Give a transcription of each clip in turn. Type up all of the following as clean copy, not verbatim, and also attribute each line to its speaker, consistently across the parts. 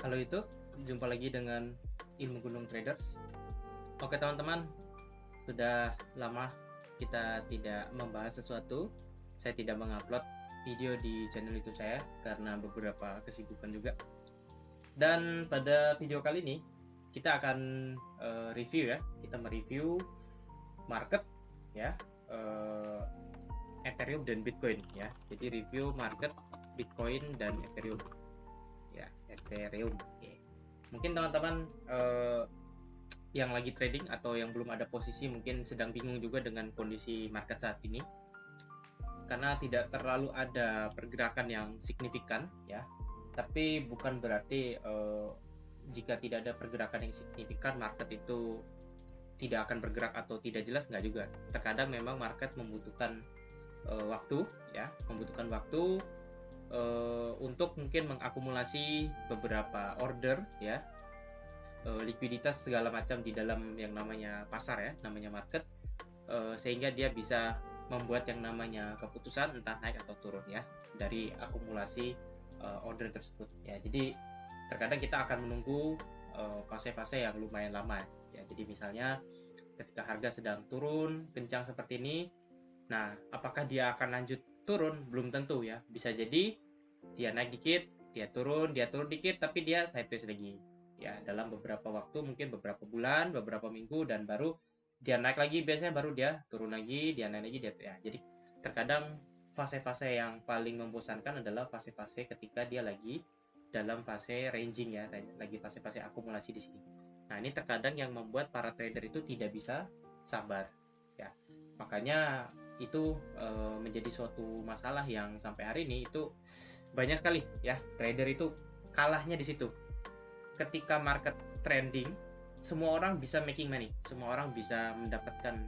Speaker 1: Halo itu, jumpa lagi dengan Ilmu Gunung Traders. Oke teman-teman, sudah lama kita tidak membahas sesuatu. Saya tidak mengupload video di channel YouTube saya karena beberapa kesibukan juga. Dan pada video kali ini kita akan review ya. Kita mereview market ya, Ethereum dan Bitcoin ya. Jadi review market Bitcoin dan Ethereum ya, Ethereum. Oke. Mungkin teman-teman yang lagi trading atau yang belum ada posisi mungkin sedang bingung juga dengan kondisi market saat ini, karena tidak terlalu ada pergerakan yang signifikan ya. Tapi bukan berarti jika tidak ada pergerakan yang signifikan market itu tidak akan bergerak atau tidak jelas, nggak juga. Terkadang memang market membutuhkan waktu ya, membutuhkan waktu untuk mungkin mengakumulasi beberapa order ya, likuiditas segala macam di dalam yang namanya pasar ya, namanya market, sehingga dia bisa membuat yang namanya keputusan entah naik atau turun ya dari akumulasi order tersebut ya. Jadi terkadang kita akan menunggu fase-fase yang lumayan lama ya. Jadi misalnya ketika harga sedang turun kencang seperti ini, nah apakah dia akan lanjut turun? Belum tentu ya. Bisa jadi dia naik dikit, dia turun dikit, tapi dia sideways lagi ya, dalam beberapa waktu, mungkin beberapa bulan, beberapa minggu, dan baru dia naik lagi. Biasanya baru dia turun lagi, dia naik lagi, dia ya. Jadi terkadang fase-fase yang paling membosankan adalah fase-fase ketika dia lagi dalam fase ranging ya, lagi fase-fase akumulasi di sini. Nah, ini terkadang yang membuat para trader itu tidak bisa sabar ya. Makanya itu menjadi suatu masalah yang sampai hari ini itu banyak sekali ya trader itu kalahnya di situ. Ketika market trending, semua orang bisa making money, semua orang bisa mendapatkan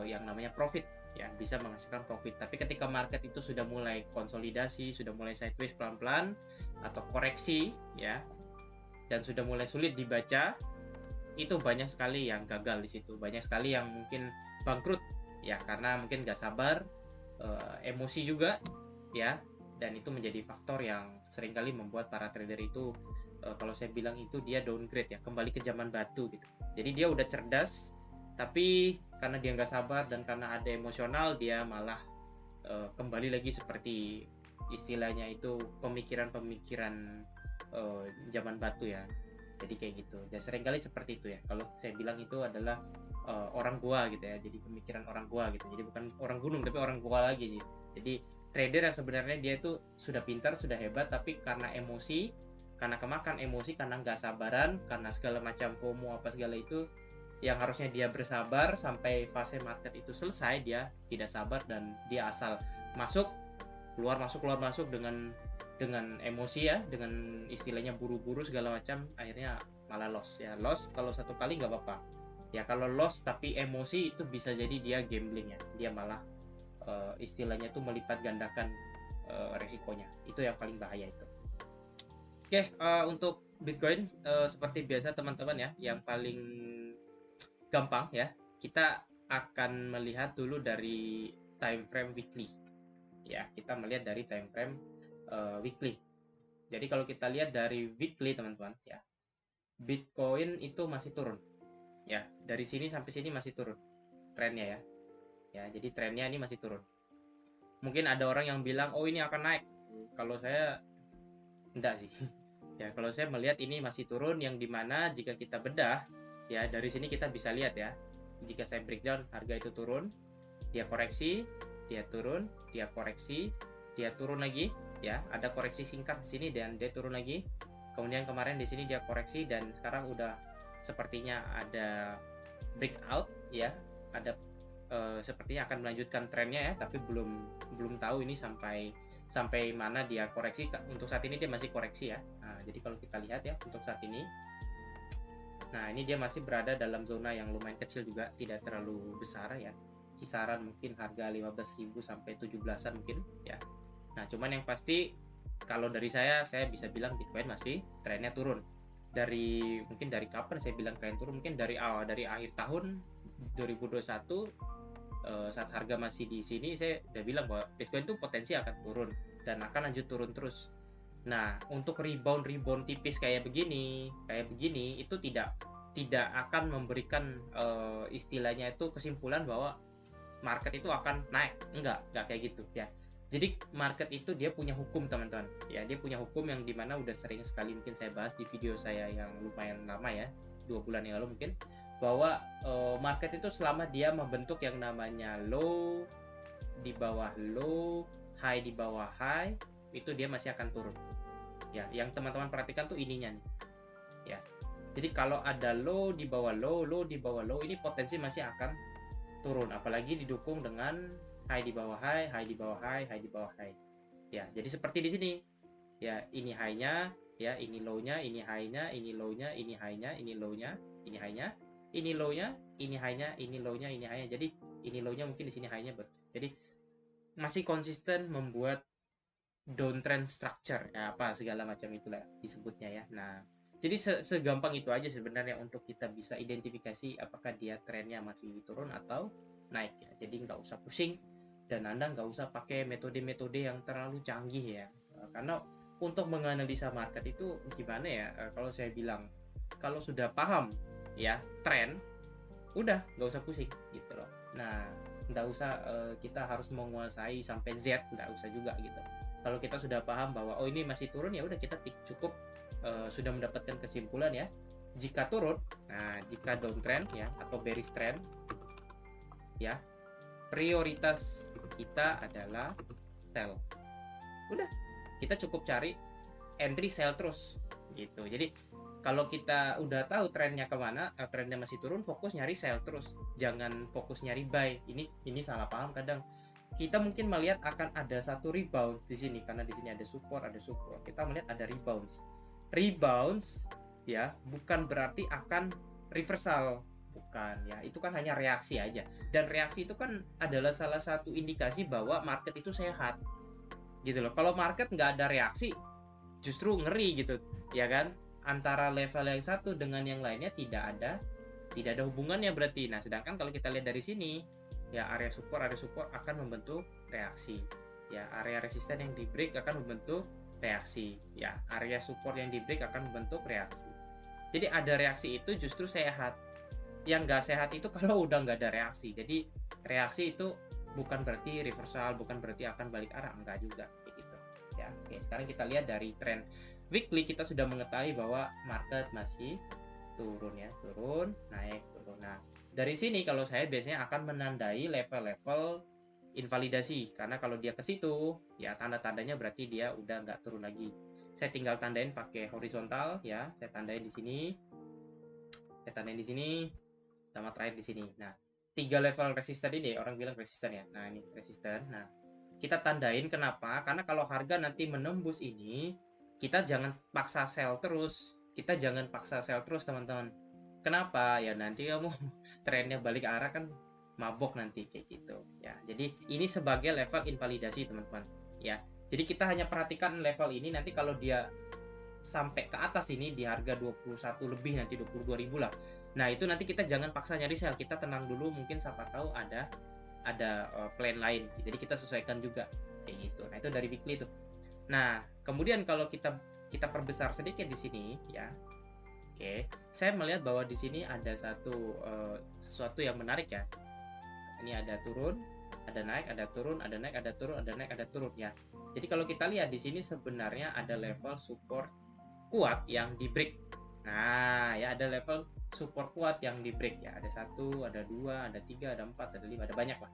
Speaker 1: yang namanya profit ya, bisa menghasilkan profit. Tapi ketika market itu sudah mulai konsolidasi, sudah mulai sideways pelan-pelan atau koreksi ya, dan sudah mulai sulit dibaca, itu banyak sekali yang gagal di situ, banyak sekali yang mungkin bangkrut ya, karena mungkin nggak sabar, emosi juga ya. Dan itu menjadi faktor yang seringkali membuat para trader itu kalau saya bilang itu dia downgrade ya, kembali ke zaman batu gitu. Jadi dia udah cerdas, tapi karena dia nggak sabar dan karena ada emosional, dia malah kembali lagi seperti istilahnya itu pemikiran-pemikiran zaman batu ya. Jadi kayak gitu. Dan seringkali seperti itu ya. Kalau saya bilang itu adalah orang gua gitu ya. Jadi pemikiran orang gua gitu. Jadi bukan orang gunung tapi orang gua lagi gitu. Jadi trader yang sebenarnya dia itu sudah pintar, sudah hebat, tapi karena emosi, karena kemakan emosi, karena nggak sabaran, karena segala macam FOMO apa segala itu, yang harusnya dia bersabar sampai fase market itu selesai, dia tidak sabar dan dia asal masuk keluar masuk dengan emosi ya, dengan istilahnya buru-buru segala macam, akhirnya malah loss ya. Loss kalau satu kali nggak apa-apa ya, kalau loss tapi emosi itu bisa jadi dia gambling ya, dia malah istilahnya tuh melipat gandakan resikonya. Itu yang paling bahaya itu. Oke, untuk Bitcoin seperti biasa teman-teman ya, yang paling gampang ya, kita akan melihat dulu dari time frame weekly ya. Kita melihat dari time frame weekly. Jadi kalau kita lihat dari weekly teman-teman ya, Bitcoin itu masih turun ya, dari sini sampai sini masih turun trennya ya. Ya, jadi trennya ini masih turun. Mungkin ada orang yang bilang, oh ini akan naik. Kalau saya enggak sih. Ya, kalau saya melihat ini masih turun, yang dimana jika kita bedah, ya dari sini kita bisa lihat ya. Jika saya breakdown, harga itu turun, dia koreksi, dia turun, dia koreksi, dia turun lagi, ya. Ada koreksi singkat di sini dan dia turun lagi. Kemudian kemarin di sini dia koreksi dan sekarang udah sepertinya ada breakout, ya. Ada sepertinya akan melanjutkan trennya ya, tapi belum tahu ini sampai mana dia koreksi. Untuk saat ini dia masih koreksi ya. Nah, jadi kalau kita lihat ya untuk saat ini, nah ini dia masih berada dalam zona yang lumayan kecil juga, tidak terlalu besar ya, kisaran mungkin harga 15.000 sampai 17-an mungkin ya. Nah cuman yang pasti kalau dari saya bisa bilang Bitcoin masih trennya turun. Mungkin dari kapan saya bilang tren turun, mungkin dari akhir tahun 2021, saat harga masih di sini saya udah bilang bahwa Bitcoin itu potensi akan turun dan akan lanjut turun terus. Nah, untuk rebound tipis kayak begini itu tidak akan memberikan istilahnya itu kesimpulan bahwa market itu akan naik. Enggak kayak gitu ya. Jadi market itu dia punya hukum, teman-teman. Ya, dia punya hukum yang dimana udah sering sekali mungkin saya bahas di video saya yang lumayan lama ya, 2 bulan yang lalu mungkin, bahwa market itu selama dia membentuk yang namanya low di bawah low, high di bawah high, itu dia masih akan turun. Ya, yang teman-teman perhatikan tuh ininya nih. Ya. Jadi kalau ada low di bawah low, low di bawah low, ini potensi masih akan turun, apalagi didukung dengan high di bawah high, high di bawah high, high di bawah high. Ya, jadi seperti di sini. Ya, ini high-nya, ya, ini low-nya, ini high-nya, ini low-nya, ini high-nya, ini low-nya, ini high-nya, ini low-nya, ini high-nya, ini low-nya, ini high-nya. Jadi ini low-nya mungkin di sini high-nya. Jadi masih konsisten membuat downtrend structure, ya, apa segala macam itulah disebutnya ya. Nah, jadi segampang itu aja sebenarnya untuk kita bisa identifikasi apakah dia trennya masih turun atau naik ya. Jadi nggak usah pusing dan Anda nggak usah pakai metode-metode yang terlalu canggih ya. Karena untuk menganalisa market itu gimana ya? Kalau saya bilang, kalau sudah paham ya tren, udah nggak usah pusing gitu loh. Nah, nggak usah kita harus menguasai sampai Z, nggak usah juga gitu. Kalau kita sudah paham bahwa oh ini masih turun, ya udah kita cukup sudah mendapatkan kesimpulan ya. Jika turun, nah jika downtrend ya atau bearish trend ya, prioritas kita adalah sell. Udah, kita cukup cari entry sell terus gitu. Jadi kalau kita udah tahu trennya kemana, trennya masih turun, fokus nyari sell terus, jangan fokus nyari buy. Ini salah paham kadang. Kita mungkin melihat akan ada satu rebound di sini karena di sini ada support. Kita melihat ada rebounds ya, bukan berarti akan reversal, bukan ya. Itu kan hanya reaksi aja. Dan reaksi itu kan adalah salah satu indikasi bahwa market itu sehat gitu loh. Kalau market nggak ada reaksi, justru ngeri gitu ya kan, antara level yang satu dengan yang lainnya tidak ada hubungannya berarti. Nah, sedangkan kalau kita lihat dari sini ya, area support akan membentuk reaksi ya, area resisten yang di break akan membentuk reaksi ya, area support yang di break akan membentuk reaksi. Jadi ada reaksi itu justru sehat. Yang nggak sehat itu kalau udah nggak ada reaksi. Jadi reaksi itu bukan berarti reversal, bukan berarti akan balik arah, enggak juga kayak gitu ya. Oke, sekarang kita lihat dari tren weekly, kita sudah mengetahui bahwa market masih turun ya, turun, naik, turun. Nah, dari sini kalau saya biasanya akan menandai level-level invalidasi, karena kalau dia ke situ ya tanda-tandanya berarti dia udah nggak turun lagi. Saya tinggal tandain pakai horizontal ya, saya tandain di sini, sama terakhir di sini. Nah, 3 level resisten ini orang bilang resisten ya. Nah, ini resisten. Nah, kita tandain kenapa? Karena kalau harga nanti menembus ini, kita jangan paksa sell terus. Teman-teman. Kenapa? Ya nanti kamu trennya balik arah kan mabok nanti kayak gitu. Ya, jadi ini sebagai level invalidasi, teman-teman. Ya. Jadi kita hanya perhatikan level ini, nanti kalau dia sampai ke atas ini di harga 21 lebih, nanti 22.000 lah. Nah, itu nanti kita jangan paksa nyari sell, kita tenang dulu, mungkin siapa tahu ada plan lain. Jadi kita sesuaikan juga kayak gitu. Nah, itu dari weekly tuh. Nah, kemudian kalau kita perbesar sedikit di sini ya. Oke, saya melihat bahwa di sini ada sesuatu yang menarik ya. Ini ada turun, ada naik, ada turun, ada naik, ada turun, ada naik, ada turun ya. Jadi kalau kita lihat di sini sebenarnya ada level support kuat yang di break. Nah, ya ada level support kuat yang di break ya. Ada 1, ada 2, ada 3, ada 4, ada 5, ada banyak lah.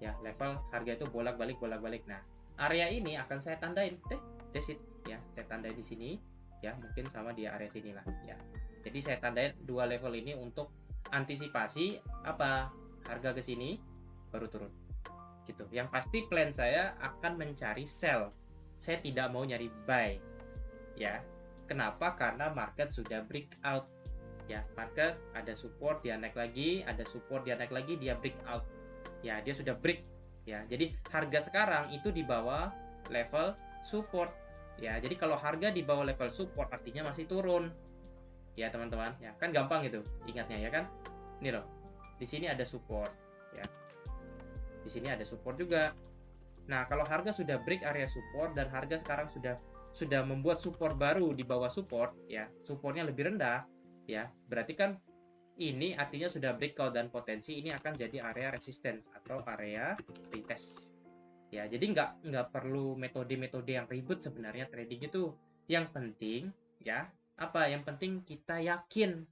Speaker 1: Ya, level harga itu bolak-balik. Nah, area ini akan saya tandain test it ya. Saya tandain di sini ya, mungkin sama di area sini lah ya. Jadi saya tandain 2 level ini untuk antisipasi apa? Harga ke sini baru turun. Gitu. Yang pasti plan saya akan mencari sell. Saya tidak mau nyari buy. Ya. Kenapa? Karena market sudah breakout. Ya, market ada support, dia naik lagi, ada support, dia naik lagi, dia breakout. Ya, dia sudah break. Ya, jadi harga sekarang itu di bawah level support. Ya, jadi kalau harga di bawah level support artinya masih turun. Ya, teman-teman. Ya, kan gampang itu ingatnya ya kan? Ini loh. Di sini ada support, ya. Di sini ada support juga. Nah, kalau harga sudah break area support dan harga sekarang sudah sudah membuat support baru di bawah support, ya, supportnya lebih rendah, ya, berarti kan ini artinya sudah breakout dan potensi ini akan jadi area resistance atau area retest. Ya, jadi nggak perlu metode-metode yang ribet sebenarnya trading itu. Yang penting, ya, apa? Yang penting kita yakin,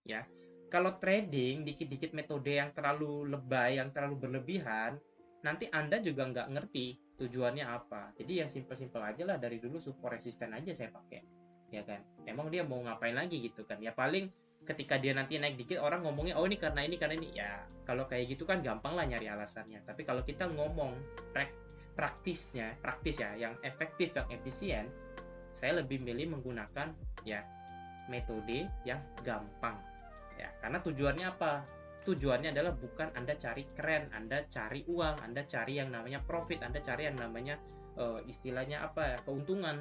Speaker 1: ya. Kalau trading dikit-dikit metode yang terlalu lebay, yang terlalu berlebihan, nanti Anda juga nggak ngerti tujuannya apa. Jadi yang simple-simple aja lah, dari dulu support resisten aja saya pakai. Ya kan? Emang dia mau ngapain lagi gitu kan? Ya paling ketika dia nanti naik dikit orang ngomongnya oh ini karena ini karena ini. Ya, kalau kayak gitu kan gampang lah nyari alasannya. Tapi kalau kita ngomong praktis ya, yang efektif, yang efisien, saya lebih milih menggunakan ya metode yang gampang. Ya, karena tujuannya apa? Tujuannya adalah bukan Anda cari keren, Anda cari uang, Anda cari yang namanya profit, Anda cari yang namanya istilahnya apa ya, keuntungan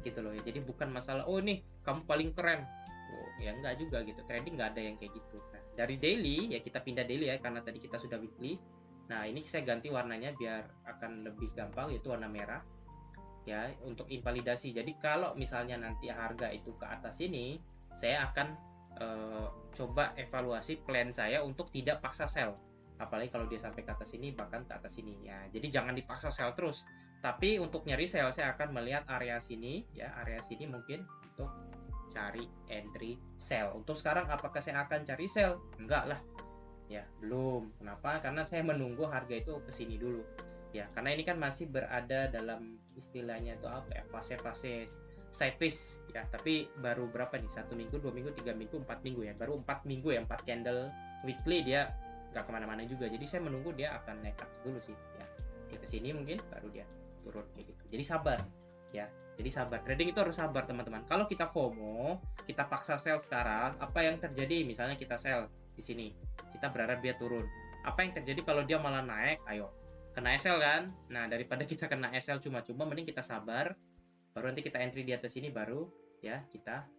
Speaker 1: gitu loh. Jadi bukan masalah oh nih kamu paling keren. Oh, ya enggak juga gitu. Trading nggak ada yang kayak gitu. Nah, dari daily ya kita pindah daily ya karena tadi kita sudah weekly. Nah, ini saya ganti warnanya biar akan lebih gampang, yaitu warna merah ya untuk invalidasi. Jadi kalau misalnya nanti harga itu ke atas ini, saya akan coba evaluasi plan saya untuk tidak paksa sell. Apalagi kalau dia sampai ke atas ini, bahkan ke atas ini ya. Jadi jangan dipaksa sell terus. Tapi untuk nyari sell saya akan melihat area sini ya, area sini mungkin untuk cari entry sell. Untuk sekarang apakah saya akan cari sell? Enggak lah. Ya, belum. Kenapa? Karena saya menunggu harga itu ke sini dulu. Ya, karena ini kan masih berada dalam istilahnya itu apa ya? Fase-fase sideways ya, tapi baru berapa nih? 1 minggu, 2 minggu, 3 minggu, 4 minggu ya. Baru 4 minggu ya, 4 candle weekly dia nggak kemana-mana juga. Jadi saya menunggu dia akan naik atas dulu sih. Ya, dia ke sini mungkin baru dia turun kayak gitu. Jadi sabar ya. Jadi sabar. Trading itu harus sabar teman-teman. Kalau kita FOMO, kita paksa sell sekarang, apa yang terjadi? Misalnya kita sell di sini, kita berharap dia turun. Apa yang terjadi kalau dia malah naik? Ayo, kena SL kan? Nah, daripada kita kena SL cuma-cuma, mending kita sabar. Baru nanti kita entry di atas ini, baru ya kita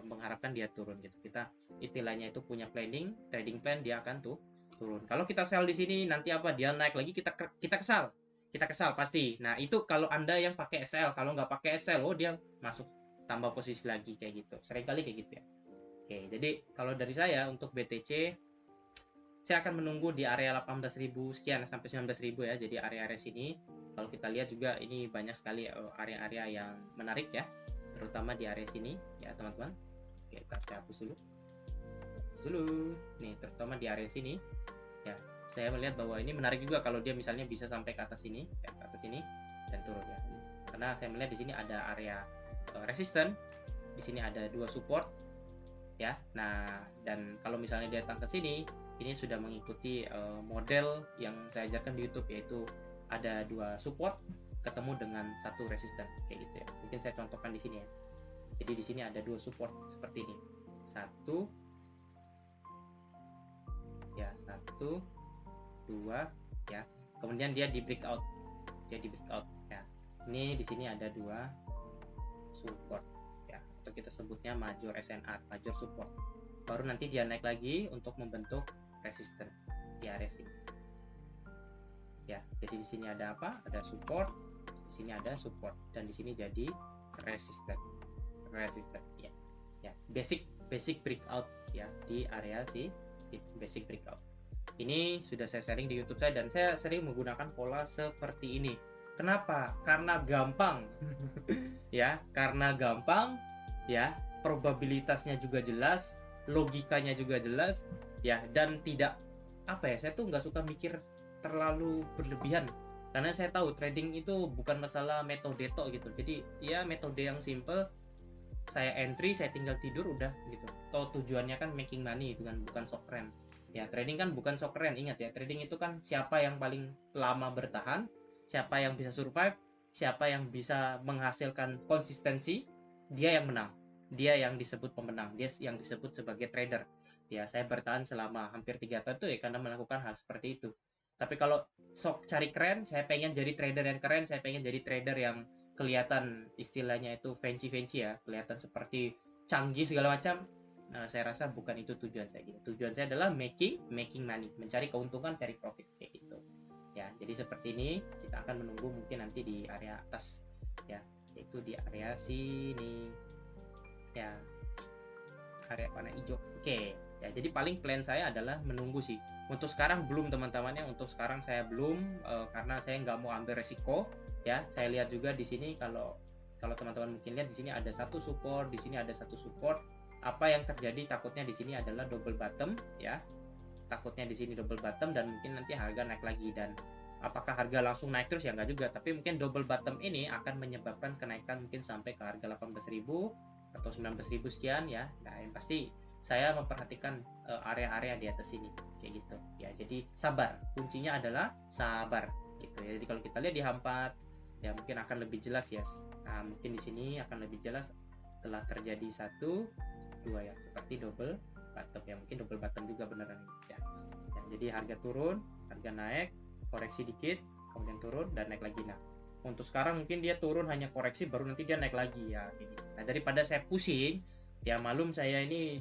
Speaker 1: mengharapkan dia turun gitu. Kita istilahnya itu punya planning, trading plan, dia akan tuh turun. Kalau kita sell di sini nanti apa? Dia naik lagi, kita kesal. Kita kesal pasti. Nah, itu kalau Anda yang pakai SL, kalau nggak pakai SL, oh dia masuk tambah posisi lagi kayak gitu. Seringkali kayak gitu ya. Oke, jadi kalau dari saya untuk BTC saya akan menunggu di area 18.000 sekian sampai 19.000 ya. Jadi area-area sini kalau kita lihat juga ini banyak sekali area-area yang menarik ya, terutama di area sini ya teman-teman. Oke, kita hapus dulu. Hapus dulu. Nih, terutama di area sini ya. Saya melihat bahwa ini menarik juga kalau dia misalnya bisa sampai ke atas sini, ya, ke atas sini dan turun ya. Karena saya melihat di sini ada area resisten, di sini ada 2 support ya. Nah, dan kalau misalnya dia datang ke sini, ini sudah mengikuti model yang saya ajarkan di YouTube, yaitu ada 2 support ketemu dengan 1 resisten kayak gitu ya. Mungkin saya contohkan di sini ya. Jadi di sini ada 2 support seperti ini. 1 ya, 1 2 ya. Kemudian dia di breakout. Dia di breakout ya. Ini di sini ada 2 support ya, atau kita sebutnya major SNR, major support. Baru nanti dia naik lagi untuk membentuk resisten di area sini. Ya, jadi di sini ada apa? Ada support, di sini ada support, dan di sini jadi resisten. Resisten ya. Ya, basic breakout ya di area si basic breakout. Ini sudah saya sharing di YouTube saya dan saya sering menggunakan pola seperti ini. Kenapa? Karena gampang. Ya, karena gampang ya, probabilitasnya juga jelas, logikanya juga jelas ya, dan tidak apa ya, saya tuh nggak suka mikir terlalu berlebihan karena saya tahu trading itu bukan masalah metode tok gitu. Jadi ya metode yang simple, saya entry, saya tinggal tidur udah gitu. Toh tujuannya kan making money itu kan, bukan sok keren ya. Trading kan bukan sok keren, ingat ya, trading itu kan siapa yang paling lama bertahan, siapa yang bisa survive, siapa yang bisa menghasilkan konsistensi, dia yang menang, dia yang disebut pemenang, dia yang disebut sebagai trader ya. Saya bertahan selama hampir 3 tahun tuh ya karena melakukan hal seperti itu. Tapi kalau sok cari keren, saya pengen jadi trader yang keren, saya pengen jadi trader yang kelihatan istilahnya itu fancy ya, kelihatan seperti canggih segala macam. Nah, saya rasa bukan itu tujuan saya gitu. Tujuan saya adalah making money, mencari keuntungan, cari profit kayak gitu. Ya, jadi seperti ini kita akan menunggu mungkin nanti di area atas ya. yaitu di area sini ya, area warna hijau. Oke ya, jadi paling plan saya adalah menunggu sih. Untuk sekarang belum teman-teman ya, untuk sekarang saya belum karena saya nggak mau ambil resiko ya. Saya lihat juga di sini, kalau teman-teman mungkin lihat di sini ada satu support, di sini ada satu support. Apa yang terjadi takutnya di sini adalah double bottom ya. Takutnya di sini double bottom dan mungkin nanti harga naik lagi. Dan apakah harga langsung naik terus ya, nggak juga, tapi mungkin double bottom ini akan menyebabkan kenaikan mungkin sampai ke harga 18.000 atau 19.000 sekian ya. Nah, yang pasti saya memperhatikan area-area di atas ini kayak gitu ya. Jadi sabar, kuncinya adalah sabar gitu ya. Jadi kalau kita lihat di H4 ya mungkin akan lebih jelas ya. Nah, mungkin di sini akan lebih jelas telah terjadi 1 2 ya, seperti double bottom ya, mungkin double bottom juga beneran ya. Ya, jadi harga turun, harga naik, koreksi dikit, kemudian turun dan naik lagi. Nah, untuk sekarang mungkin dia turun hanya koreksi, baru nanti dia naik lagi ya kayak gitu. Nah, daripada saya pusing ya, malum saya ini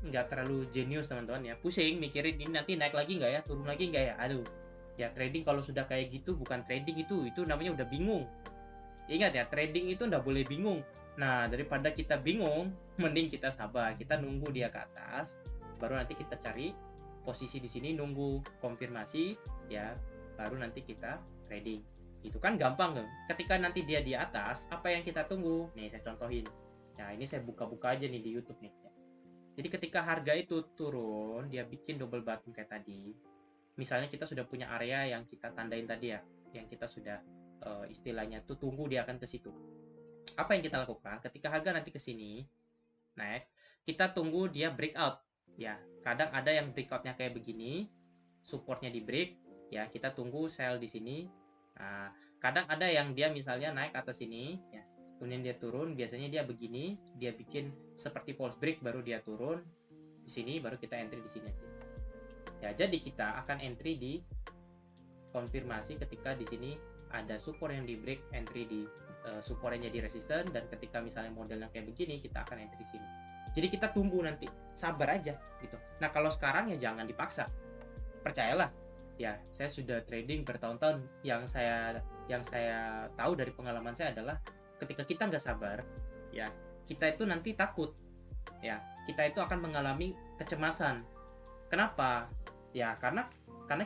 Speaker 1: nggak terlalu jenius teman-teman ya, pusing mikirin ini nanti naik lagi nggak ya, turun lagi nggak ya, aduh ya. Trading kalau sudah kayak gitu bukan trading, itu namanya udah bingung. Ingat ya, trading itu nggak boleh bingung. Nah, daripada kita bingung, mending kita sabar, kita nunggu dia ke atas, baru nanti kita cari posisi di sini, nunggu konfirmasi ya, baru nanti kita trading. Itu kan gampang kan? Ketika nanti dia di atas, apa yang kita tunggu? Nih saya contohin. Nah, ini saya buka-buka aja nih di YouTube nih. Jadi ketika harga itu turun, dia bikin double bottom kayak tadi. Misalnya kita sudah punya area yang kita tandain tadi ya, yang kita sudah istilahnya tuh tunggu dia akan ke situ. Apa yang kita lakukan? Ketika harga nanti ke sini naik, kita tunggu dia breakout. Ya, kadang ada yang breakoutnya kayak begini, supportnya di break, ya kita tunggu sell di sini. Nah, kadang ada yang dia misalnya naik atas sini, ya, kemudian dia turun, biasanya dia begini, dia bikin seperti false break, baru dia turun di sini, baru kita entry di sini aja. Ya, jadi kita akan entry di konfirmasi ketika di sini ada support yang di break, entry di support yang jadi resistance, dan ketika misalnya modelnya kayak begini, kita akan entry sini. Jadi kita tunggu nanti, sabar aja gitu. Nah, kalau sekarang ya jangan dipaksa. Percayalah, ya saya sudah trading bertahun-tahun. Yang saya tahu dari pengalaman saya adalah ketika kita nggak sabar, ya kita itu nanti takut, ya kita itu akan mengalami kecemasan. Kenapa? Ya karena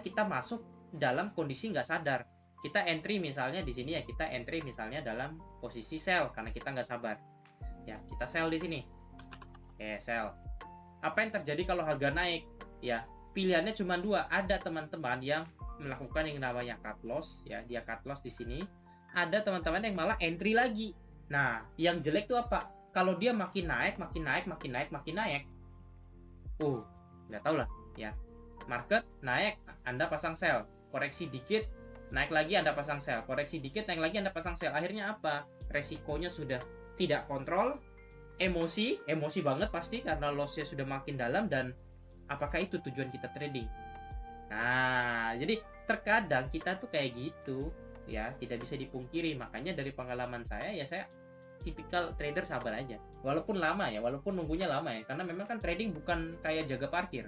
Speaker 1: kita masuk dalam kondisi nggak sadar. Kita entry misalnya di sini ya, kita entry misalnya dalam posisi sell karena kita nggak sabar. Ya kita sell di sini. Sell. Apa yang terjadi kalau harga naik? Ya pilihannya cuma dua. Ada teman-teman yang melakukan yang namanya cut loss, ya dia cut loss di sini. Ada teman-teman yang malah entry lagi. Nah, yang jelek tuh apa? Kalau dia makin naik, makin naik, makin naik, makin naik. Nggak tahu lah, ya. Market naik, Anda pasang sell. Koreksi dikit, naik lagi Anda pasang sell. Koreksi dikit, naik lagi Anda pasang sell. Akhirnya apa? Resikonya sudah tidak kontrol, emosi banget pasti karena lossnya sudah makin dalam. Dan apakah itu tujuan kita trading? Nah, jadi terkadang kita tuh kayak gitu ya, tidak bisa dipungkiri. Makanya dari pengalaman saya ya, saya tipikal trader sabar aja, walaupun lama ya, walaupun nunggunya lama ya, karena memang kan trading bukan kayak jaga parkir.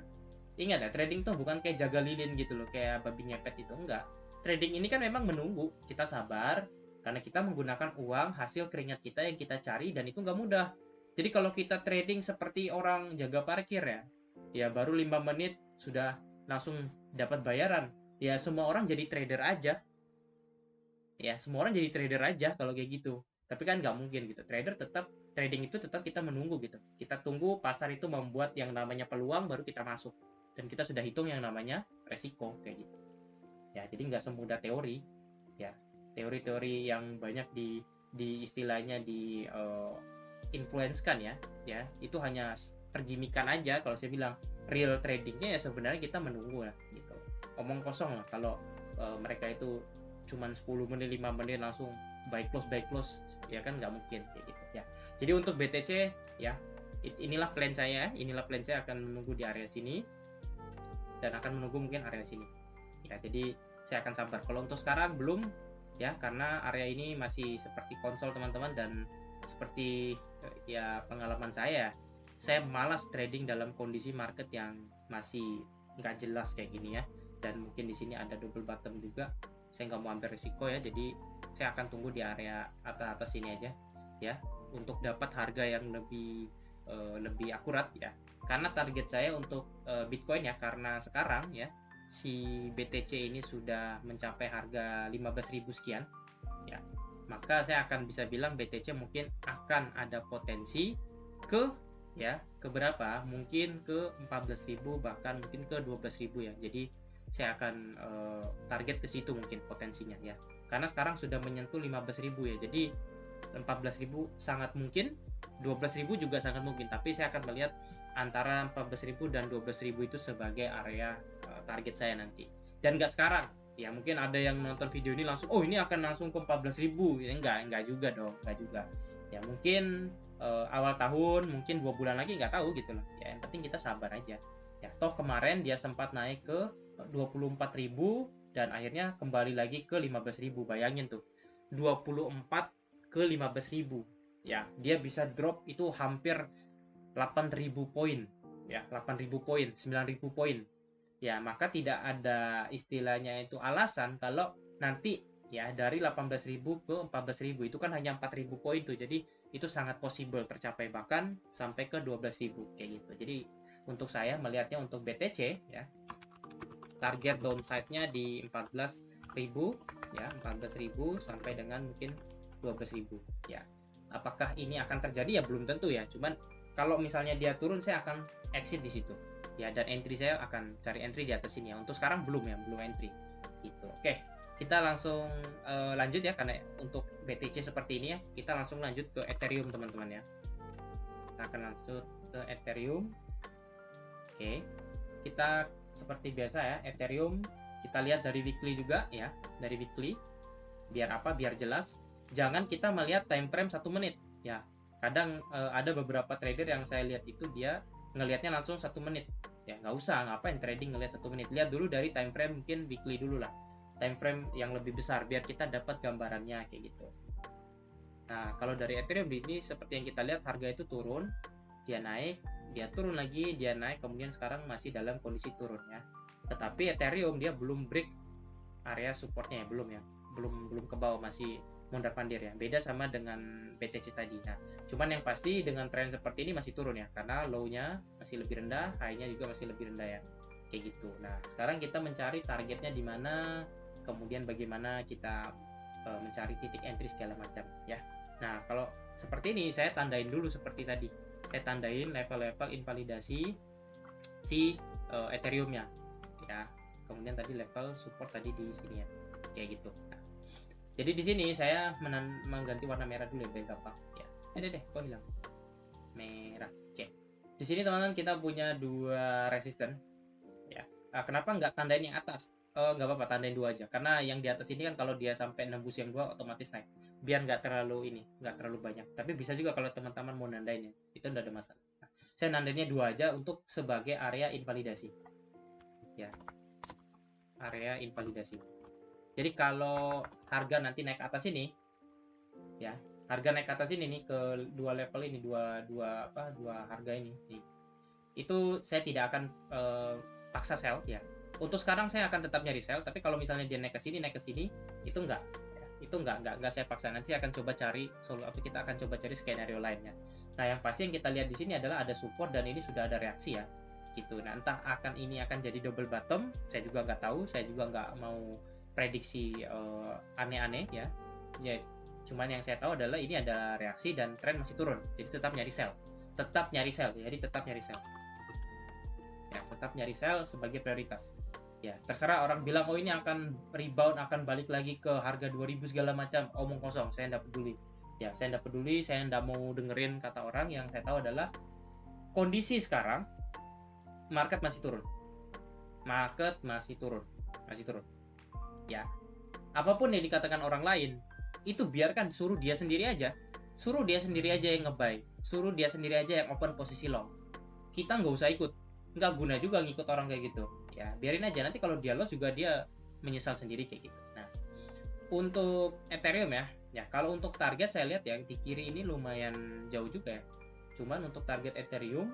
Speaker 1: Ingat ya, trading tuh bukan kayak jaga lilin gitu loh, kayak babi ngepet itu, enggak. Trading ini kan memang menunggu, kita sabar karena kita menggunakan uang hasil keringat kita yang kita cari, dan itu nggak mudah. Jadi kalau kita trading seperti orang jaga parkir ya baru 5 menit sudah langsung dapat bayaran. Ya semua orang jadi trader aja. Ya semua orang jadi trader aja kalau kayak gitu. Tapi kan nggak mungkin gitu. Trading itu tetap kita menunggu gitu. Kita tunggu pasar itu membuat yang namanya peluang, baru kita masuk. Dan kita sudah hitung yang namanya resiko kayak gitu. Ya jadi nggak semudah teori. Ya teori-teori yang banyak di istilahnya di influence-kan ya itu hanya pergimikan aja. Kalau saya bilang real tradingnya ya sebenarnya kita menunggu lah gitu. Omong kosong lah kalau mereka itu cuman 10 menit 5 menit langsung buy close ya kan nggak mungkin kayak gitu ya. Jadi untuk BTC ya inilah plan saya akan menunggu di area sini dan akan menunggu mungkin area sini ya. Jadi saya akan sabar. Kalau untuk sekarang belum ya, karena area ini masih seperti konsol teman-teman, dan seperti ya pengalaman saya malas trading dalam kondisi market yang masih nggak jelas kayak gini ya. Dan mungkin di sini ada double bottom juga, saya nggak mau ambil risiko ya, jadi saya akan tunggu di area atas sini aja ya, untuk dapat harga yang lebih akurat ya. Karena target saya untuk Bitcoin ya, karena sekarang ya si BTC ini sudah mencapai harga 15.000 sekian ya, maka saya akan bisa bilang BTC mungkin akan ada potensi ke berapa, mungkin ke 14.000, bahkan mungkin ke 12.000 ya. Jadi saya akan target ke situ mungkin potensinya ya, karena sekarang sudah menyentuh 15.000 ya. Jadi 14.000 sangat mungkin, 12.000 juga sangat mungkin, tapi saya akan melihat antara 14.000 dan 12.000 itu sebagai area target saya nanti. Dan nggak sekarang ya, mungkin ada yang nonton video ini langsung, oh ini akan langsung ke 14.000 ya. Enggak juga dong, enggak juga ya. Mungkin awal tahun, mungkin 2 bulan lagi, nggak tahu gitu loh ya. Yang penting kita sabar aja ya. Toh kemarin dia sempat naik ke 24.000 dan akhirnya kembali lagi ke 15.000. Bayangin tuh, 24 ke 15.000 ya, dia bisa drop itu hampir 8.000 poin ya, 8.000 poin, 9.000 poin ya. Maka tidak ada istilahnya itu alasan kalau nanti ya dari 18.000 ke 14.000 itu kan hanya 4.000 poin tuh. Jadi itu sangat possible tercapai, bahkan sampai ke 12.000 kayak gitu. Jadi untuk saya melihatnya untuk BTC ya, target downside-nya di 14.000 ya, 14.000 sampai dengan mungkin 12.000 ya. Apakah ini akan terjadi ya, belum tentu ya. Cuman kalau misalnya dia turun, saya akan exit di situ ya, dan entry saya akan cari entry di atas sini ya. Untuk sekarang belum ya, belum entry gitu. Oke, kita langsung lanjut ya, karena untuk BTC seperti ini ya. Kita langsung lanjut ke Ethereum teman-teman ya. Kita akan langsung ke Ethereum. Oke, kita seperti biasa ya, Ethereum kita lihat dari weekly juga ya, dari weekly. Biar apa? Biar jelas. Jangan kita melihat time frame 1 menit ya. Kadang ada beberapa trader yang saya lihat itu dia ngelihatnya langsung 1 menit ya. Nggak usah, ngapain trading ngelihat 1 menit. Lihat dulu dari time frame, mungkin weekly dulu lah, time frame yang lebih besar, biar kita dapat gambarannya kayak gitu. Nah, kalau dari Ethereum ini seperti yang kita lihat, harga itu turun, dia naik, dia turun lagi, dia naik, kemudian sekarang masih dalam kondisi turun ya. Tetapi Ethereum dia belum break area supportnya ya, belum ke bawah, masih mondar mandir ya. Beda sama dengan BTC tadi. Nah, cuman yang pasti dengan tren seperti ini masih turun ya, karena low-nya masih lebih rendah, high-nya juga masih lebih rendah ya, kayak gitu. Nah, sekarang kita mencari targetnya di mana, kemudian bagaimana kita mencari titik entry segala macam ya. Nah, kalau seperti ini saya tandain dulu seperti tadi. Saya tandain level-level invalidasi si Ethereum-nya ya. Kemudian tadi level support tadi di sini ya, kayak gitu. Nah, jadi di sini saya mengganti warna merah dulu ya, biar gampang ya. Deh, kok hilang merah. Oke, di sini teman-teman kita punya 2 resisten ya. Kenapa nggak tandain yang atas? Nggak apa-apa, tandain 2 aja, karena yang di atas ini kan kalau dia sampai nembus yang 2 otomatis naik, biar nggak terlalu banyak. Tapi bisa juga kalau teman-teman mau nandain ya, itu nggak ada masalah. Nah, saya nandainnya 2 aja untuk sebagai area invalidasi ya, area invalidasi. Jadi kalau harga nanti naik ke atas ini ya, harga naik ke atas ini nih, ke 2 level ini, dua harga ini nih, itu saya tidak akan paksa sell ya. Untuk sekarang saya akan tetap nyari sell, tapi kalau misalnya dia naik ke sini itu enggak ya, itu enggak saya paksa. Nanti akan coba cari kita akan coba cari skenario lainnya. Nah, yang pasti yang kita lihat di sini adalah ada support dan ini sudah ada reaksi ya gitu. Nah, entah ini akan jadi double bottom, saya juga nggak tahu, saya juga nggak mau prediksi aneh-aneh ya. Ya, cuman yang saya tahu adalah ini ada reaksi dan tren masih turun, jadi tetap nyari sell ya, tetap nyari sell sebagai prioritas ya. Terserah orang bilang oh ini akan rebound, akan balik lagi ke harga 2000 segala macam, omong kosong, saya nggak peduli ya. Saya nggak peduli, saya nggak mau dengerin kata orang. Yang saya tahu adalah kondisi sekarang market masih turun ya. Apapun yang dikatakan orang lain itu biarkan, suruh dia sendiri aja yang nge-buy, suruh dia sendiri aja yang open posisi long. Kita nggak usah ikut, nggak guna juga ngikut orang kayak gitu ya. Biarin aja, nanti kalau dia loss juga dia menyesal sendiri kayak gitu. Nah, untuk Ethereum ya kalau untuk target saya lihat ya di kiri ini lumayan jauh juga ya. Cuman untuk target Ethereum,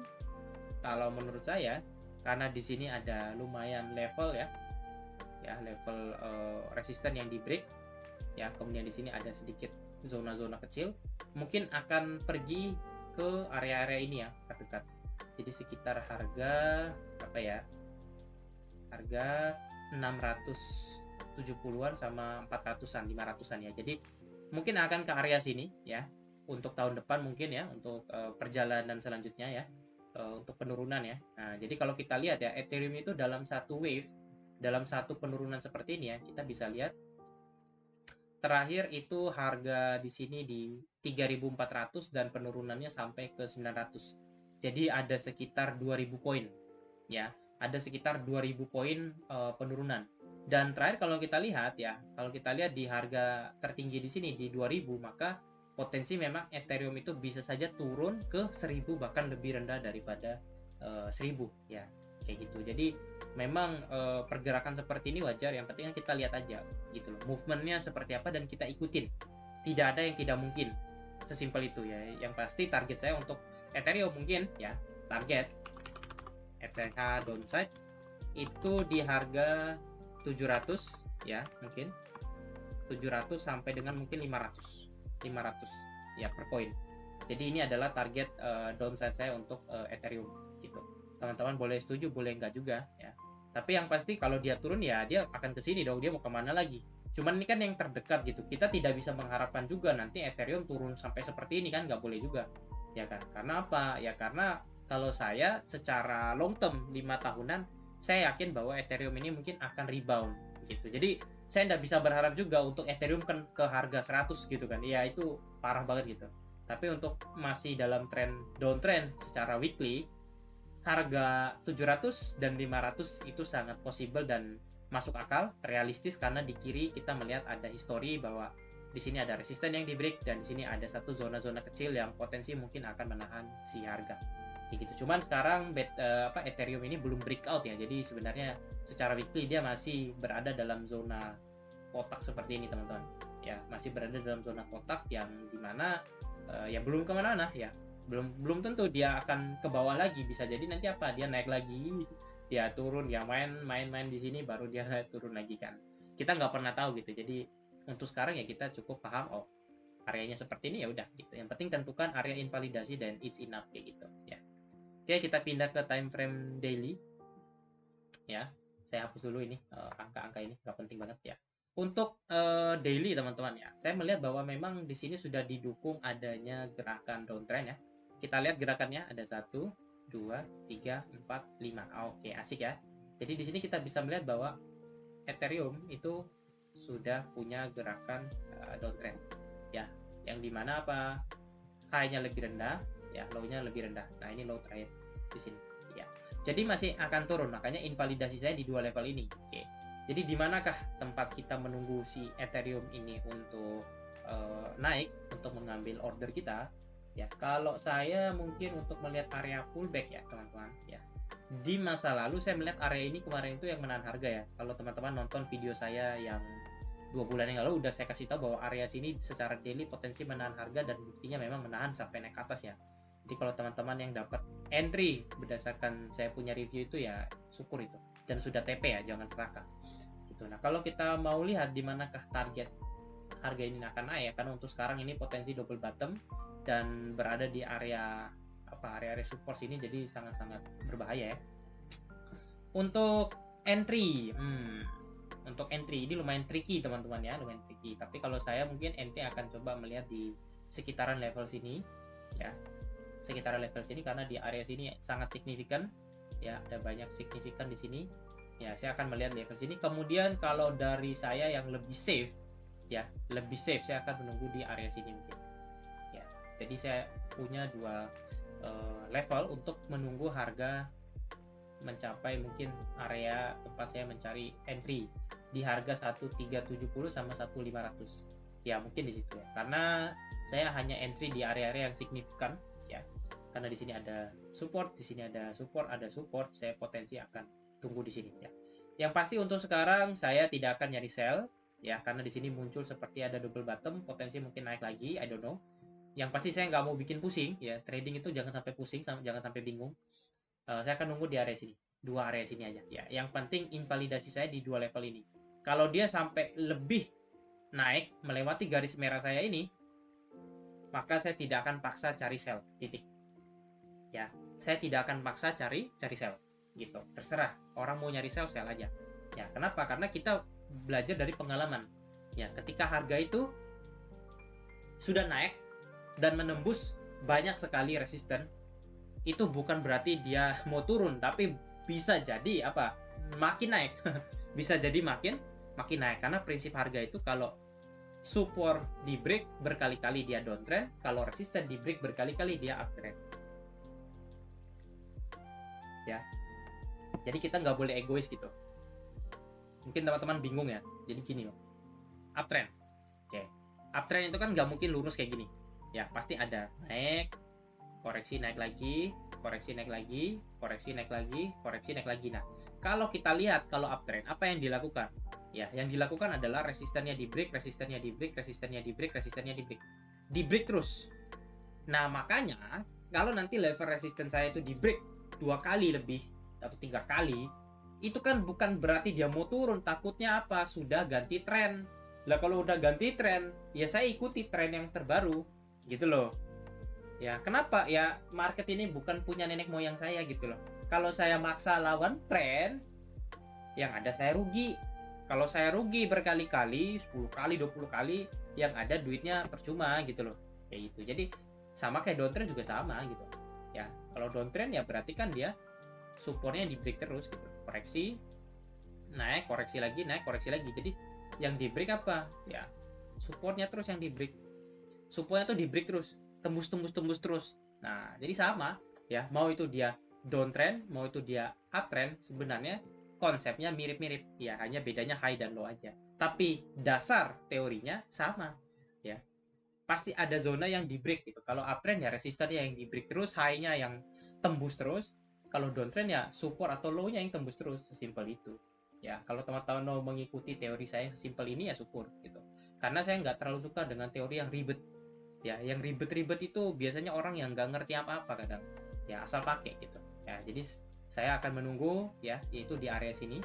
Speaker 1: kalau menurut saya, karena di sini ada lumayan level ya level resisten yang di break ya. Kemudian di sini ada sedikit zona-zona kecil, mungkin akan pergi ke area-area ini ya terdekat. Jadi sekitar harga apa ya, harga 670-an sama 400-an 500-an ya. Jadi mungkin akan ke area sini ya untuk tahun depan mungkin ya, untuk perjalanan selanjutnya ya, untuk penurunan ya. Nah, jadi kalau kita lihat ya, Ethereum itu dalam satu wave, dalam satu penurunan seperti ini ya, kita bisa lihat terakhir itu harga di sini di 3.400 dan penurunannya sampai ke 900. Jadi ada sekitar 2.000 poin ya. Ada sekitar 2.000 poin penurunan. Dan terakhir kalau kita lihat ya, kalau kita lihat di harga tertinggi di sini di 2.000, maka potensi memang Ethereum itu bisa saja turun ke 1.000 bahkan lebih rendah daripada 1.000 ya. Kayak gitu. Jadi memang pergerakan seperti ini wajar, yang penting kan kita lihat aja gitu loh, movementnya seperti apa dan kita ikutin. Tidak ada yang tidak mungkin, sesimpel itu ya. Yang pasti target saya untuk Ethereum mungkin ya, target ETH downside itu di harga 700 ya, mungkin 700 sampai dengan mungkin 500 ya per koin. Jadi ini adalah target downside saya untuk Ethereum gitu. Teman-teman boleh setuju, boleh enggak juga ya. Tapi yang pasti kalau dia turun ya dia akan ke sini dong, dia mau kemana lagi. Cuman ini kan yang terdekat gitu. Kita tidak bisa mengharapkan juga nanti Ethereum turun sampai seperti ini kan, nggak boleh juga. Ya kan? Karena apa? Ya karena kalau saya secara long term 5 tahunan, saya yakin bahwa Ethereum ini mungkin akan rebound gitu. Jadi saya nggak bisa berharap juga untuk Ethereum kan ke harga 100 gitu kan. Ya itu parah banget gitu. Tapi untuk masih dalam tren downtrend secara weekly, harga 700 dan 500 itu sangat possible dan masuk akal, realistis, karena di kiri kita melihat ada histori bahwa di sini ada resisten yang di break dan di sini ada satu zona-zona kecil yang potensi mungkin akan menahan si harga. Gitu. Cuman sekarang Ethereum ini belum breakout ya. Jadi sebenarnya secara weekly dia masih berada dalam zona kotak seperti ini teman-teman. Ya, masih berada dalam zona kotak yang dimana ya belum kemana-mana ya, belum tentu dia akan ke bawah lagi. Bisa jadi nanti dia naik lagi, dia turun, ya main di sini baru dia turun lagi kan, kita nggak pernah tahu gitu. Jadi untuk sekarang ya kita cukup paham, oh areanya seperti ini ya udah gitu, yang penting tentukan area invalidasi dan it's enough kayak gitu ya. Oke, kita pindah ke time frame daily ya. Saya hapus dulu ini angka-angka ini nggak penting banget ya. Untuk daily teman-teman ya, saya melihat bahwa memang di sini sudah didukung adanya gerakan downtrend ya. Kita lihat gerakannya ada 1, 2, 3, 4, 5. Oke, asik ya. Jadi di sini kita bisa melihat bahwa Ethereum itu sudah punya gerakan downtrend ya, yang dimana apa, high-nya lebih rendah ya, low-nya lebih rendah. Nah ini low terakhir di sini ya. Jadi masih akan turun, makanya invalidasi saya di dua level ini. Oke. Jadi di manakah tempat kita menunggu si Ethereum ini untuk naik, untuk mengambil order kita? Ya, kalau saya mungkin untuk melihat area pullback ya teman-teman ya. Di masa lalu saya melihat area ini kemarin itu yang menahan harga ya. Kalau teman-teman nonton video saya yang 2 bulan yang lalu udah saya kasih tahu bahwa area sini secara daily potensi menahan harga dan buktinya memang menahan sampai naik ke atas ya. Jadi kalau teman-teman yang dapat entry berdasarkan saya punya review itu ya syukur itu, dan sudah TP ya, jangan serakah gitu. Nah kalau kita mau lihat di manakah target harga ini akan naik, karena untuk sekarang ini potensi double bottom dan berada di area area support sini, jadi sangat-sangat berbahaya ya untuk entry. Untuk entry ini lumayan tricky teman-teman ya, lumayan tricky. Tapi kalau saya mungkin entry akan coba melihat di sekitaran level sini ya, sekitaran level sini, karena di area sini sangat signifikan ya, ada banyak signifikan di sini ya. Saya akan melihat level sini. Kemudian kalau dari saya yang lebih safe ya, lebih safe, saya akan menunggu di area sini mungkin ya. Jadi saya punya dua level untuk menunggu harga mencapai mungkin area tempat saya mencari entry di harga 1370 sama 1500 ya, mungkin di situ ya, karena saya hanya entry di area-area yang signifikan ya, karena di sini ada support, di sini ada support, ada support, saya potensi akan tunggu di sini ya. Yang pasti untuk sekarang saya tidak akan nyari sell ya, karena di sini muncul seperti ada double bottom, potensi mungkin naik lagi, I don't know. Yang pasti saya nggak mau bikin pusing ya, trading itu jangan sampai pusing, jangan sampai bingung. Saya akan nunggu di area sini, dua area sini aja ya. Yang penting invalidasi saya di dua level ini. Kalau dia sampai lebih naik melewati garis merah saya ini, maka saya tidak akan paksa cari sell, titik. Ya, saya tidak akan paksa cari sell, gitu. Terserah orang mau nyari sell aja. Ya, kenapa? Karena kita belajar dari pengalaman. Ya, ketika harga itu sudah naik dan menembus banyak sekali resisten, itu bukan berarti dia mau turun, tapi bisa jadi apa? Makin naik. Bisa jadi makin naik, karena prinsip harga itu kalau support di break berkali-kali dia downtrend, kalau resisten di break berkali-kali dia uptrend. Ya, jadi kita nggak boleh egois gitu. Mungkin teman-teman bingung ya. Jadi gini loh, uptrend. Oke, uptrend itu kan nggak mungkin lurus kayak gini. Ya, pasti ada naik, koreksi naik lagi, koreksi naik lagi, koreksi naik lagi, koreksi naik lagi. Nah, kalau kita lihat kalau uptrend, apa yang dilakukan? Ya, yang dilakukan adalah resistennya di break, resistennya di break, resistennya di break, resistennya di break. Di break terus. Nah, makanya kalau nanti level resisten saya itu di break 2 kali lebih atau 3 kali, itu kan bukan berarti dia mau turun, takutnya apa? Sudah ganti tren. Lah kalau udah ganti tren, ya saya ikuti tren yang terbaru, gitu loh. Ya, kenapa? Ya, market ini bukan punya nenek moyang saya gitu loh. Kalau saya maksa lawan tren, yang ada saya rugi. Kalau saya rugi berkali-kali, 10 kali, 20 kali, yang ada duitnya percuma gitu loh. Kayak gitu. Jadi sama kayak downtrend juga sama gitu. Ya, kalau downtrend ya berarti kan dia supportnya di break terus gitu. Koreksi, naik, koreksi lagi, naik, koreksi lagi. Jadi yang di break apa? Ya, supportnya terus yang di break. Supportnya tuh di break terus, tembus terus. Nah, jadi sama ya, mau itu dia downtrend, mau itu dia uptrend, sebenarnya konsepnya mirip-mirip ya, hanya bedanya high dan low aja. Tapi dasar teorinya sama ya. Pasti ada zona yang di break gitu. Kalau uptrend ya resistannya yang di break terus, high-nya yang tembus terus. Kalau downtrend ya support atau low-nya yang tembus terus, sesimpel itu. Ya, kalau teman-teman mau mengikuti teori saya yang sesimpel ini ya syukur gitu. Karena saya nggak terlalu suka dengan teori yang ribet. Ya, yang ribet-ribet itu biasanya orang yang nggak ngerti apa-apa kadang. Ya, asal pakai gitu. Ya, jadi saya akan menunggu ya, yaitu di area sini.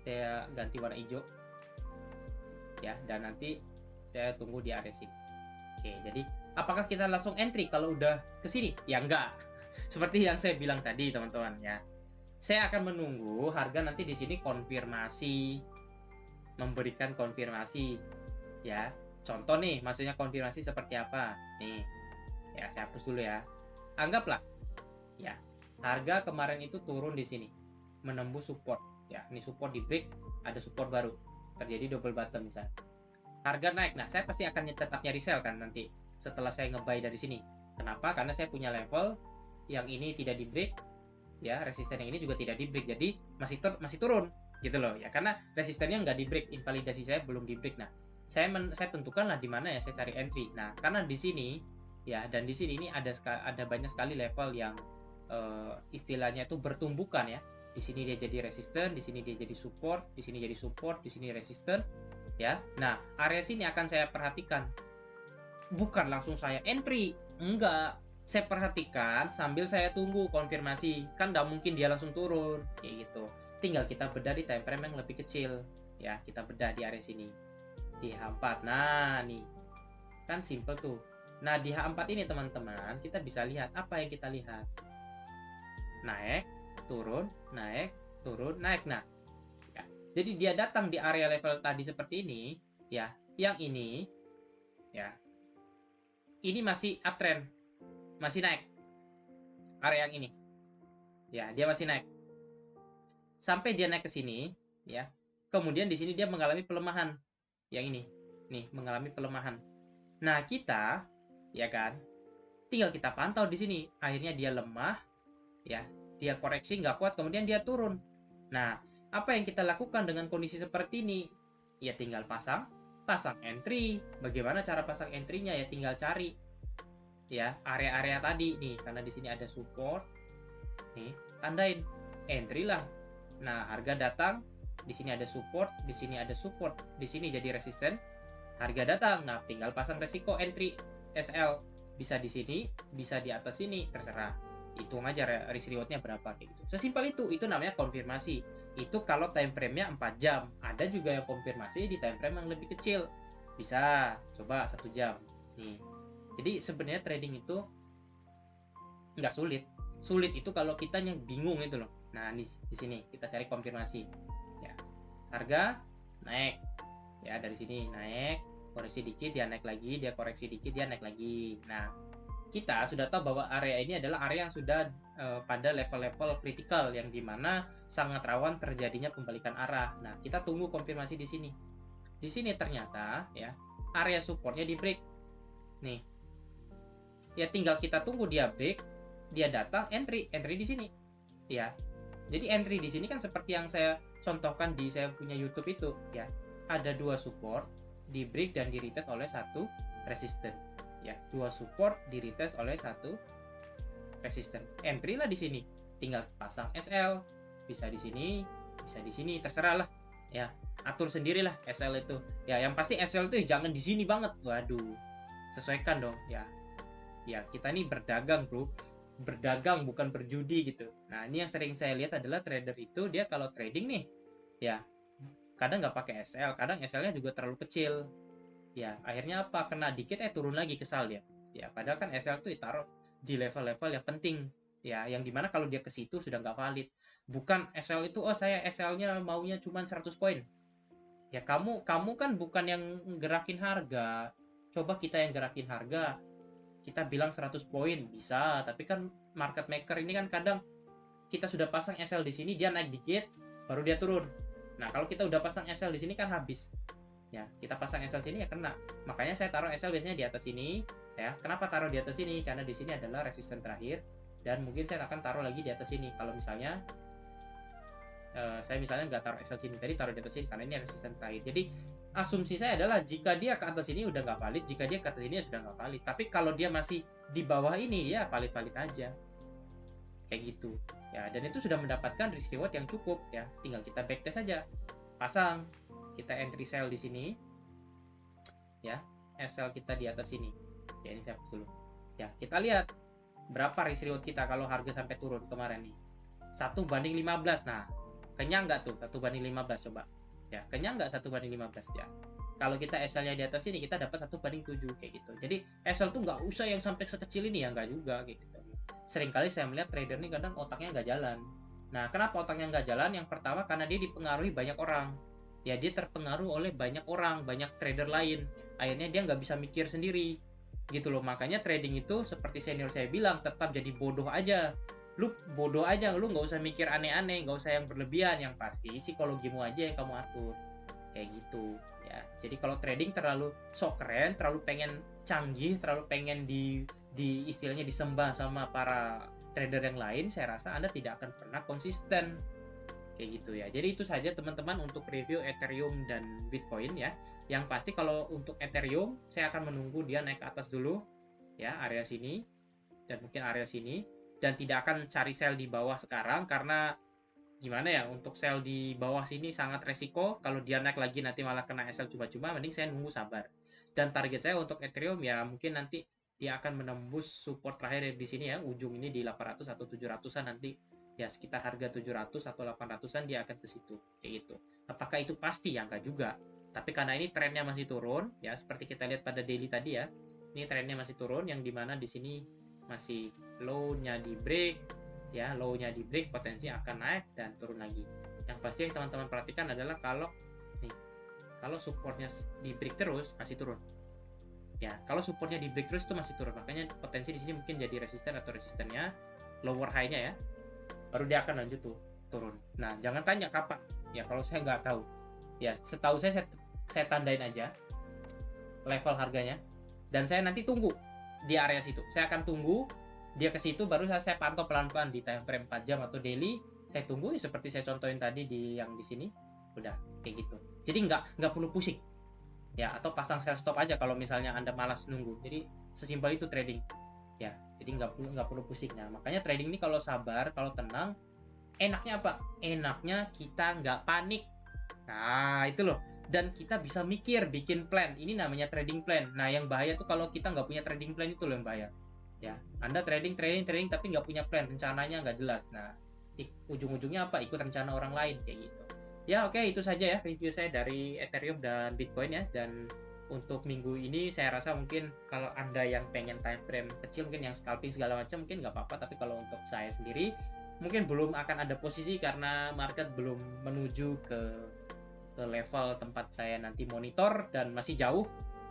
Speaker 1: Saya ganti warna hijau. Ya, dan nanti saya tunggu di area sini. Oke, jadi apakah kita langsung entry kalau udah ke sini? Ya enggak. Seperti yang saya bilang tadi, teman-teman ya. Saya akan menunggu harga nanti di sini konfirmasi, memberikan konfirmasi ya. Contoh nih, maksudnya konfirmasi seperti apa? Nih. Ya, saya hapus dulu ya. Anggaplah ya, harga kemarin itu turun di sini, menembus support. Ya, ini support di break, ada support baru. Terjadi double bottom misalnya. Harga naik. Nah, saya pasti akan tetap nyari sell kan nanti setelah saya nge-buy dari sini. Kenapa? Karena saya punya level yang ini tidak di break, ya, resisten yang ini juga tidak di break. Jadi masih turun gitu loh ya. Karena resistennya nggak di break, invalidasi saya belum di break. Nah, saya tentukanlah di mana ya saya cari entry. Nah, karena di sini ya, dan di sini ini ada banyak sekali level yang istilahnya itu bertumbukan ya. Di sini dia jadi resisten, di sini dia jadi support, di sini jadi support, di sini resisten ya. Nah, area sini akan saya perhatikan. Bukan langsung saya entry, enggak. Saya perhatikan sambil saya tunggu konfirmasi. Kan nggak mungkin dia langsung turun kayak gitu. Tinggal kita bedah di time frame yang lebih kecil ya. Kita bedah di area sini di H4. Nah, nih kan simple tuh. Nah, di H4 ini teman-teman, kita bisa lihat apa yang kita lihat. Naik, turun, naik, turun, naik. Nah, ya. Jadi dia datang di area level tadi seperti ini, ya. Yang ini, ya. Ini masih uptrend, masih naik. Area yang ini, ya, dia masih naik. Sampai dia naik ke sini, ya. Kemudian di sini dia mengalami pelemahan. Yang ini, nih, mengalami pelemahan. Nah, kita, ya kan, tinggal kita pantau di sini. Akhirnya dia lemah, ya, dia koreksi nggak kuat, kemudian dia turun. Nah, apa yang kita lakukan dengan kondisi seperti ini? Ya tinggal pasang entry. Bagaimana cara pasang entry-nya? Ya tinggal cari ya area-area tadi nih, karena di sini ada support. Nih, tandain entry lah. Nah, harga datang, di sini ada support, di sini ada support, di sini jadi resisten. Harga datang, nah tinggal pasang resiko entry SL. Bisa di sini, bisa di atas sini, terserah hitung aja risk rewardnya berapa kayak gitu. Sesimpel itu namanya konfirmasi. Itu kalau time frame-nya 4 jam. Ada juga yang konfirmasi di time frame yang lebih kecil, bisa coba 1 jam nih. Jadi sebenarnya trading itu nggak sulit itu kalau kita yang bingung itu loh. Nah di sini kita cari konfirmasi ya, harga naik ya, dari sini naik, koreksi dikit dia naik lagi, dia koreksi dikit dia naik lagi. Nah kita sudah tahu bahwa area ini adalah area yang sudah pada level-level kritikal yang dimana sangat rawan terjadinya pembalikan arah. Nah kita tunggu konfirmasi di sini. Di sini ternyata ya area supportnya di break nih ya, tinggal kita tunggu dia break, dia datang, entry di sini ya. Jadi entry di sini kan seperti yang saya contohkan di saya punya YouTube itu ya, ada 2 support di break dan di retest oleh 1 resisten ya, 2 support di retest oleh 1 resisten. Entry lah di sini, tinggal pasang SL, bisa di sini, bisa di sini, terserah lah ya, atur sendirilah SL itu ya. Yang pasti SL itu jangan di sini banget, waduh, sesuaikan dong ya. Ya kita nih berdagang bro, berdagang bukan berjudi gitu. Nah ini yang sering saya lihat adalah trader itu dia kalau trading nih ya, kadang nggak pakai SL, kadang SL-nya juga terlalu kecil ya, akhirnya apa, kena dikit turun lagi, kesal dia ya. Padahal kan SL tuh ditaruh di level-level yang penting ya, yang dimana kalau dia ke situ sudah nggak valid. Bukan SL itu, oh saya SL-nya maunya cuma 100 poin ya. Kamu kan bukan yang gerakin harga, coba kita yang gerakin harga, kita bilang 100 poin bisa, tapi kan market maker ini kan kadang kita sudah pasang SL di sini, dia naik dikit baru dia turun. Nah kalau kita udah pasang SL di sini kan habis ya, kita pasang SL sini ya kena. Makanya saya taruh SL biasanya di atas sini ya. Kenapa taruh di atas sini? Karena di sini adalah resisten terakhir, dan mungkin saya akan taruh lagi di atas sini kalau misalnya saya misalnya nggak taruh SL sini tadi, taruh di atas sini karena ini resisten terakhir. Jadi asumsi saya adalah jika dia ke atas sini udah nggak valid, jika dia ke atas sini ya sudah nggak valid. Tapi kalau dia masih di bawah ini ya valid-valid aja kayak gitu ya. Dan itu sudah mendapatkan risk reward yang cukup ya, tinggal kita backtest saja, pasang, kita entry sell di sini ya, SL kita di atas sini ya. Ini saya hapus dulu ya, kita lihat berapa risk reward kita kalau harga sampai turun kemarin nih, 1:15. Nah kenyang nggak tuh 1:15? Coba ya, kenyang nggak 1:15 ya. Kalau kita SL-nya di atas ini kita dapat 1:7 kayak gitu. Jadi SL tuh nggak usah yang sampai sekecil ini ya, nggak juga kayak gitu. Seringkali saya melihat trader ini kadang otaknya nggak jalan. Nah kenapa otaknya nggak jalan? Yang pertama karena dia dipengaruhi banyak orang ya, dia terpengaruh oleh banyak orang, banyak trader lain, akhirnya dia nggak bisa mikir sendiri gitu loh. Makanya trading itu seperti senior saya bilang, tetap jadi bodoh aja. Lu bodoh aja, lu nggak usah mikir aneh-aneh, nggak usah yang berlebihan, yang pasti psikologimu aja yang kamu atur kayak gitu ya. Jadi kalau trading terlalu sok keren, terlalu pengen canggih, terlalu pengen di istilahnya disembah sama para trader yang lain, saya rasa Anda tidak akan pernah konsisten kayak gitu ya. Jadi itu saja teman-teman untuk review Ethereum dan Bitcoin ya. Yang pasti kalau untuk Ethereum saya akan menunggu dia naik ke atas dulu ya, area sini dan mungkin area sini, dan tidak akan cari sell di bawah sekarang karena gimana ya, untuk sell di bawah sini sangat resiko. Kalau dia naik lagi nanti malah kena SL cuma-cuma, mending saya nunggu sabar. Dan target saya untuk Ethereum ya mungkin nanti dia akan menembus support terakhir di sini ya, ujung ini di 800 atau 700-an nanti ya, sekitar harga 700 atau 800-an dia akan ke situ kayak gitu. Apakah itu pasti? Ya enggak juga. Tapi karena ini trennya masih turun ya, seperti kita lihat pada daily tadi ya. Ini trennya masih turun, yang dimana di sini masih low-nya di break ya, low-nya di break, potensi akan naik dan turun lagi. Yang pasti yang teman-teman perhatikan adalah kalau supportnya di break terus masih turun ya, kalau supportnya di break terus itu masih turun, makanya potensi di sini mungkin jadi resisten atau resistennya lower high-nya ya, baru dia akan lanjut tuh turun. Nah jangan tanya kapan ya, kalau saya nggak tahu ya. Setahu saya tandain aja level harganya, dan saya nanti tunggu di area situ. Saya akan tunggu dia ke situ, baru saya pantau pelan-pelan di time frame 4 jam atau daily. Saya tunggu seperti saya contohin tadi di yang di sini, udah kayak gitu. Jadi nggak perlu pusing ya, atau pasang sell stop aja kalau misalnya Anda malas nunggu. Jadi sesimpel itu trading ya, jadi nggak perlu pusing. Nah makanya trading ini kalau sabar, kalau tenang, enaknya apa? Enaknya kita nggak panik. Nah itu loh, dan kita bisa mikir, bikin plan. Ini namanya trading plan. Nah yang bahaya tuh kalau kita nggak punya trading plan, itu loh yang bahaya Ya, Anda trading tapi nggak punya plan, rencananya nggak jelas. Nah, ujung-ujungnya apa? Ikut rencana orang lain kayak gitu. Ya, oke, itu saja ya review saya dari Ethereum dan Bitcoin ya. Dan untuk minggu ini saya rasa mungkin kalau Anda yang pengen time frame kecil, mungkin yang scalping segala macam mungkin nggak apa-apa, tapi kalau untuk saya sendiri mungkin belum akan ada posisi karena market belum menuju ke level tempat saya nanti monitor dan masih jauh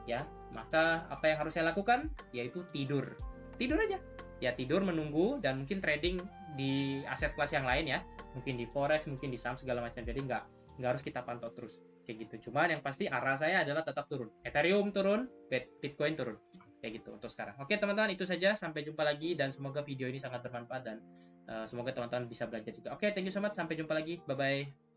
Speaker 1: ya. Maka apa yang harus saya lakukan yaitu tidur aja ya, tidur menunggu, dan mungkin trading di aset kelas yang lain ya, mungkin di forex, mungkin di saham segala macam. Jadi nggak harus kita pantau terus kayak gitu. Cuman yang pasti arah saya adalah tetap turun, Ethereum turun, Bitcoin turun kayak gitu untuk sekarang. Oke teman-teman, itu saja, sampai jumpa lagi, dan semoga video ini sangat bermanfaat, dan semoga teman-teman bisa belajar juga. Oke, thank you so much, sampai jumpa lagi, bye bye.